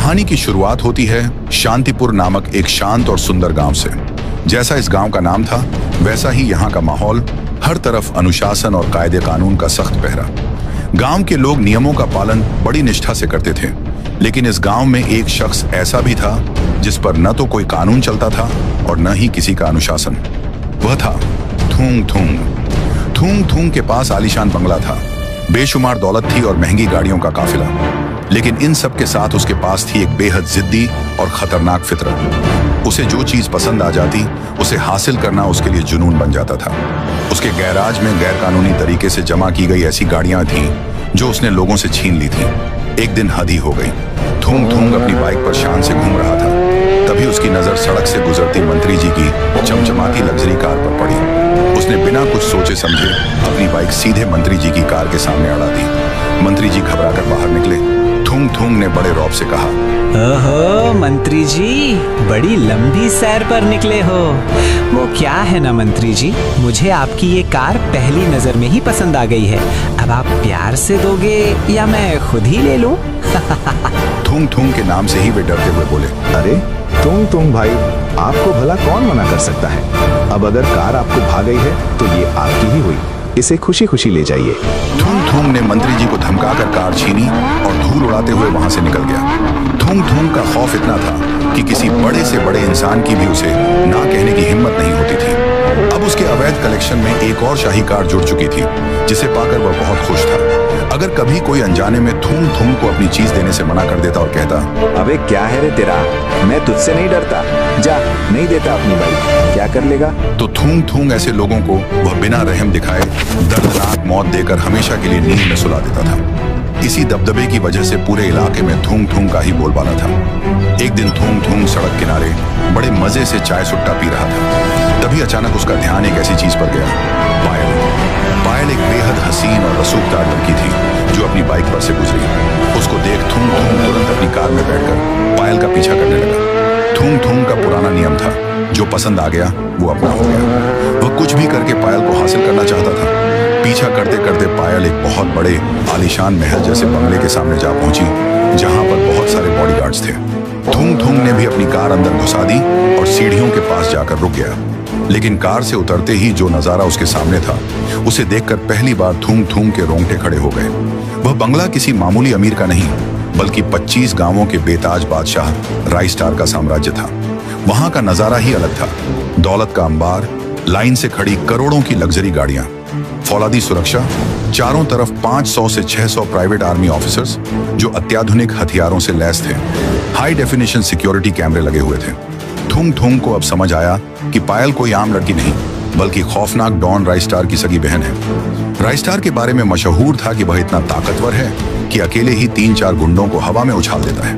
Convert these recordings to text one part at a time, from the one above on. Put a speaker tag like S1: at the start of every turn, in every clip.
S1: कहानी की शुरुआत होती है शांतिपुर नामक एक शांत और सुंदर गांव से। जैसा इस गांव का नाम था वैसा ही यहाँ का माहौल, हर तरफ अनुशासन और कायदे कानून का सख्त पहरा। गांव के लोग नियमों का पालन बड़ी निष्ठा से करते थे, लेकिन इस गांव में एक शख्स ऐसा भी था जिस पर न तो कोई कानून चलता था और न ही किसी का अनुशासन। वह था थूंग थूंग। थूंग थूंग के पास आलीशान बंगला था, बेशुमार दौलत थी और महंगी गाड़ियों का काफिला। लेकिन इन सब के साथ उसके पास थी एक बेहद जिद्दी और खतरनाक फितरत। उसे जो चीज पसंद आ जाती उसे हासिल करना उसके लिए जुनून बन जाता था। उसके गैराज में गैरकानूनी तरीके से जमा की गई ऐसी गाड़ियां थीं जो उसने लोगों से छीन ली थीं। एक दिन हद ही हो गई। थूंग थूंग अपनी बाइक पर शान से घूम रहा था, तभी उसकी नजर सड़क से गुजरती मंत्री जी की चमचमाती लग्जरी कार पर पड़ी। उसने बिना कुछ सोचे समझे अपनी बाइक सीधे मंत्री जी की कार के सामने अड़ा दी। मंत्री जी घबराकर बाहर निकले। थूंग थूंग ने बड़े रौब से कहा,
S2: ओहो मंत्री जी, बड़ी लंबी सैर पर निकले हो। वो क्या है ना मंत्री जी, मुझे आपकी ये कार पहली नजर में ही पसंद आ गई है। अब आप प्यार से दोगे या मैं खुद ही ले लूं?
S1: थूंग थूंग के नाम से ही वे डरते हुए बोले,
S3: अरे तुम भाई, आपको भला कौन मना कर सकता है। अब अगर कार आपको भा गई है तो ये आपकी ही हुई, इसे खुशी खुशी ले जाइए।
S1: थूंग थूंग ने मंत्री जी को धमकाकर कार छीनी और धूल उड़ाते हुए वहां से निकल गया। थूंग थूंग का खौफ इतना था कि किसी बड़े से बड़े इंसान की भी उसे ना कहने की हिम्मत नहीं होती थी। अब उसके अवैध कलेक्शन में एक और शाही कार जुड़ चुकी थी, जिसे पाकर वह बहुत खुश था। अगर कभी कोई अनजाने में थूंग थूंग को अपनी चीज देने से मना कर देता और कहता,
S3: अबे क्या है रे तेरा, मैं तुझसे नहीं डरता, जा नहीं देता अपनी बाइक, क्या कर लेगा।
S1: तो थूंग थूंग ऐसे लोगों को वह बिना रहम दिखाए दर्दनाक मौत देकर हमेशा के लिए नींद में सुला देता था। इसी दबदबे की वजह से पूरे इलाके में थूंग थूंग का ही बोलबाला था। एक दिन थूंग थूंग सड़क किनारे बड़े मजे से चाय सुट्टा पी रहा था। तभी अचानक उसका ध्यान एक ऐसी चीज पर गया, पायल। पायल एक बेहद हसीन और रसूखदार लड़की थी जो अपनी बाइक पर से गुजरी। उसको देख थूंग थूंग तुरंत अपनी कार में बैठकर पायल का पीछा करने लगा। थूंग थूंग का पुराना नियम था, जो पसंद आ गया वो अपना हो गया। वह कुछ भी करके पायल को हासिल करना चाहता था। पीछा करते करते पायल एक बहुत बड़े आलीशान महल जैसे बंगले के सामने जा पहुंची, जहां पर बहुत सारे बॉडीगार्ड्स थे। थूंग थूंग ने भी अपनी कार अंदर घुसा दी और सीढ़ियों के पास जाकर रुक गया। लेकिन कार से उतरते ही जो नजारा उसके सामने था, उसे देखकर पहली बार थूंग थूंग के रोंगटे खड़े हो गए। वह बंगला किसी मामूली अमीर का नहीं, बल्कि 25 गांवों के बेताज बादशाह राइस्टार का साम्राज्य था। वहां का नजारा ही अलग था। दौलत का अंबार, लाइन से खड़ी करोड़ों की लग्जरी गाड़ियां, फौलादी सुरक्षा, चारों तरफ 500 से 600 प्राइवेट आर्मी ऑफिसर्स जो अत्याधुनिक हथियारों से लैस थे। हाई डेफिनेशन सिक्योरिटी कैमरे लगे हुए थे। थूंग थूंग को अब समझ आया कि पायल कोई आम लड़की नहीं, बल्कि खौफनाक डॉन राइस्टार की सगी बहन है। राइस्टार के बारे में मशहूर था कि वह इतना ताकतवर है कि अकेले ही 3-4 गुंडों को हवा में उछाल देता है।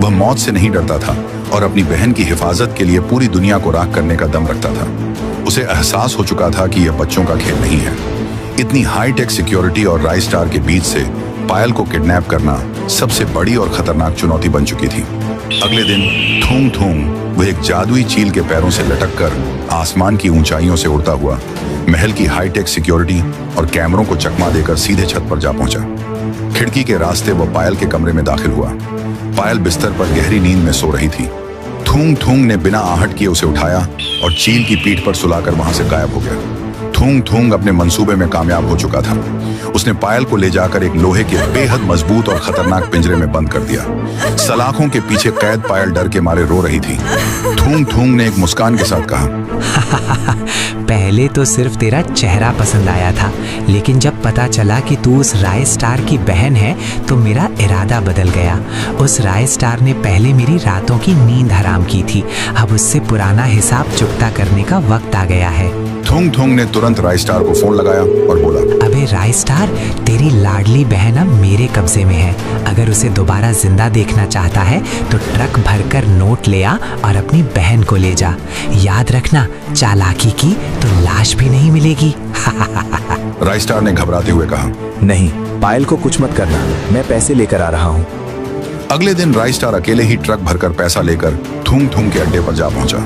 S1: वह मौत से नहीं डरता था और अपनी बहन की हिफाजत के लिए पूरी दुनिया को राख करने का दम रखता था। उसे एहसास हो चुका था कि यह बच्चों का खेल नहीं है। इतनी हाईटेक सिक्योरिटी और राइस्टार के बीच से पायल को किडनैप करना सबसे बड़ी और खतरनाक चुनौती बन चुकी थी। अगले दिन थूंग थूंग वह एक जादुई चील के पैरों से लटककर आसमान की ऊंचाइयों से उड़ता हुआ महल की हाईटेक सिक्योरिटी और कैमरों को चकमा देकर सीधे छत पर जा पहुंचा। खिड़की के रास्ते वह पायल के कमरे में दाखिल हुआ। पायल बिस्तर पर गहरी नींद में सो रही थी। थूंग थूंग ने बिना आहट किए उसे उठाया और चील की पीठ पर सुलाकर वहां से गायब हो गया। थूंग थूंग अपने मंसूबे में कामयाब हो चुका था। उसने पायल को ले जाकर एक लोहे के बेहद मजबूत और खतरनाक पिंजरे में बंद कर दिया। सलाखों के पीछे कैद पायल डर के मारे रो रही थी। थूंग थूंग ने एक मुस्कान के साथ कहा,
S2: पहले तो सिर्फ तेरा चेहरा पसंद आया था, लेकिन जब पता चला कि तू उस राइस्टार की बहन है तो मेरा इरादा बदल गया। उस राइस्टार ने पहले मेरी रातों की नींद हराम की थी, अब उससे पुराना हिसाब चुकता करने का वक्त आ गया है।
S1: थूंग थूंग ने तुरंत राइस्टार को फोन लगाया और बोला,
S2: अबे राइस्टार, तेरी लाडली बहन अब मेरे कब्जे में है। अगर उसे दोबारा जिंदा देखना चाहता है तो ट्रक भरकर नोट ले आ और अपनी बहन को ले जा। याद रखना, चालाकी की तो लाश भी नहीं मिलेगी।
S1: राइस्टार ने घबराते हुए कहा,
S3: नहीं, पायल को कुछ मत करना, मैं पैसे लेकर आ रहा हूँ।
S1: अगले दिन राइस्टार अकेले ही ट्रक भरकर पैसा लेकर थूंग थूंग के अड्डे पर जा पहुंचा।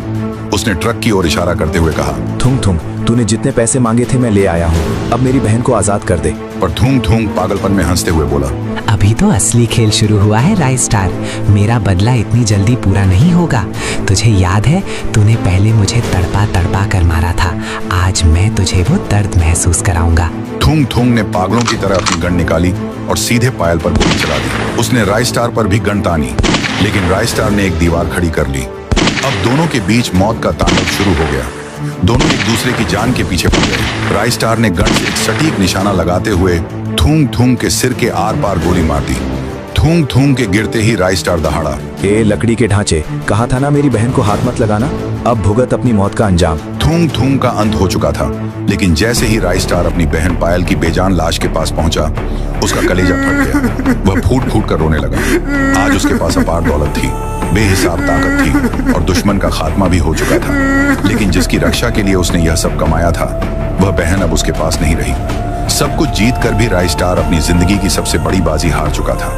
S1: उसने ट्रक की ओर इशारा करते हुए कहा,
S3: थूंग थूंग, तूने जितने पैसे मांगे थे मैं ले आया हूँ, अब मेरी बहन को आजाद कर दे।
S1: पर थूंग थूंग पागलपन में हंसते हुए बोला,
S2: अब अभी तो असली खेल शुरू हुआ है राय स्टार। मेरा बदला इतनी जल्दी पूरा नहीं होगा। तुझे याद है तूने पहले मुझे तड़पा तड़पा कर मारा था, आज मैं तुझे वो दर्द महसूस कराऊंगा।
S1: थूंग थूंग ने पागलों की तरह अपनी गन निकाली और सीधे पायल पर गोली चला दी। उसने राय स्टार पर भी गन तानी, लेकिन राय स्टार ने एक दीवार खड़ी कर ली। अब दोनों के बीच मौत का तांडव शुरू हो गया। दोनों एक दूसरे की जान के पीछे पड़ गए। राय स्टार ने गन से एक सटीक निशाना लगाते हुए थूंग थूंग के सिर के आर पार गोली मार दी। थूंग थूंग के गिरते ही राय स्टार दहाड़ा।
S3: ए लकड़ी के ढांचे, कहा था ना मेरी बहन को हाथ मत लगाना। अब भुगत अपनी मौत का अंजाम।
S1: थूंग थूंग का अंत हो चुका था, लेकिन जैसे ही राय स्टार अपनी बहन पायल की बेजान लाश के पास पहुंचा, उसका कलेजा फट गया। वह फूट फूट कर रोने लगा। आज उसके पास अपार दौलत थी, बेहिसाब ताकत थी और दुश्मन का खात्मा भी हो चुका था। लेकिन जिसकी रक्षा के लिए उसने यह सब कमाया था, वह बहन अब उसके पास नहीं रही। सब कुछ जीत कर भी राय स्टार अपनी जिंदगी की सबसे बड़ी बाजी हार चुका था।